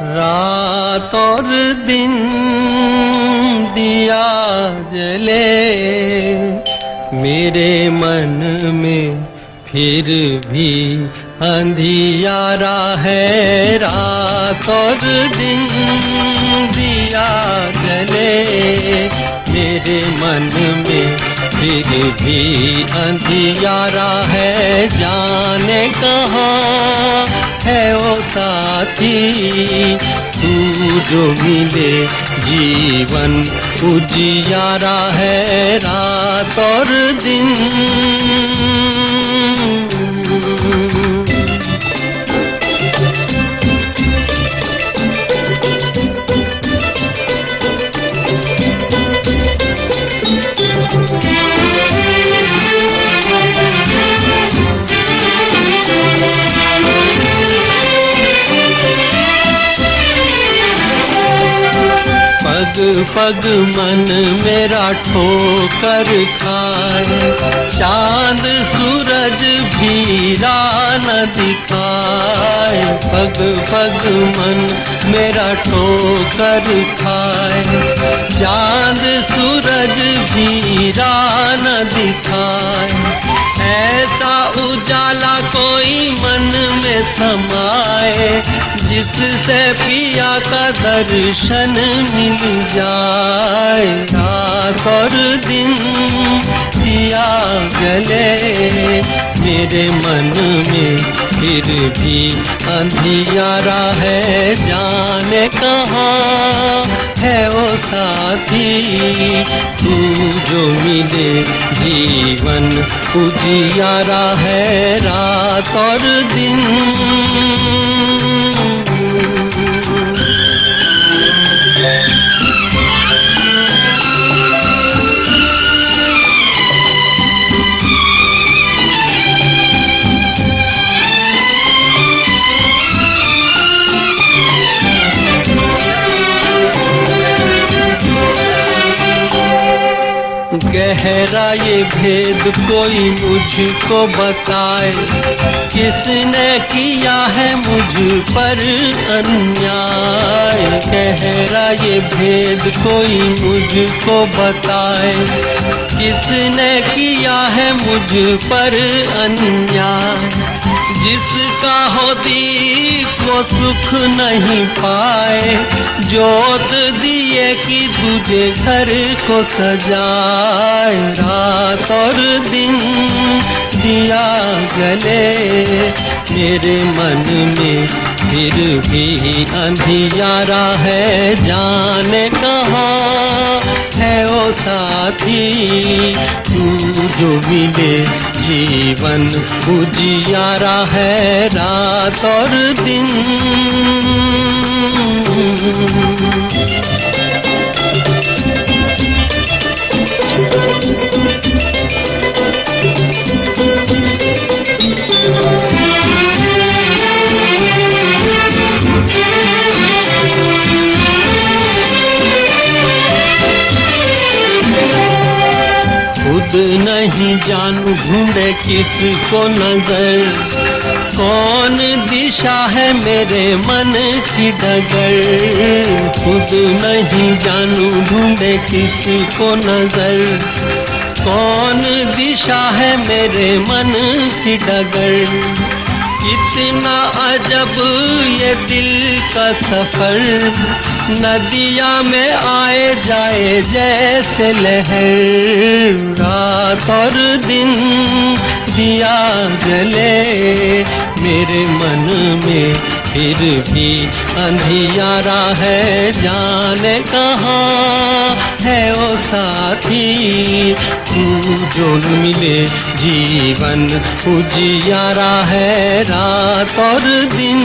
रात और दिन दिया जले मेरे मन में, फिर भी अंधियारा है। रात और दिन दिया जले मेरे मन में, फिर भी अंधियारा है। जाने कहाँ है वो साथी, तू जो मिले जीवन उजियारा है। रात और दिन पग पग मन मेरा ठोकर खाए, चांद सूरज भी राह न दिखाए। पग पग मन मेरा ठोकर खाए, चांद सूरज भी राह न दिखाए। ऐसा उजाला कोई मन में समाए, जिससे पिया का दर्शन मिल जाए। रात और दिन दिया जले मेरे मन में, फिर भी अंधियारा है। जाने कहाँ है वो साथी, तू जो मिले जीवन उजियारा है। रात और दिन गहरा ये भेद कोई मुझको बताए, किसने किया है मुझ पर अन्याय। गहरा ये भेद कोई मुझको बताए, किसने किया है मुझ पर अन्याय। जिसका हो दीप वो सुख नहीं पाए, जोत दिए कि तुझे घर को सजाए। रात और दिन दिया जले मेरे मन में, फिर भी अंधियारा है। जाने कहाँ है वो साथी, तू जो मिले जीवन उजियारा है। रात और दिन खुद नहीं जानू ढूंढे किसको नजर, कौन दिशा है मेरे मन की डगर। खुद नहीं जानू ढूंढे किसको नजर, कौन दिशा है मेरे मन की डगर। इतना अजब ये दिल का सफर, नदिया में आए जाए जैसे लहर। रात और दिन दिया जले मेरे मन में, फिर भी अंधियारा है। जाने कहाँ है वो साथी, तू जो मिले जीवन उजियारा है। रात और दिन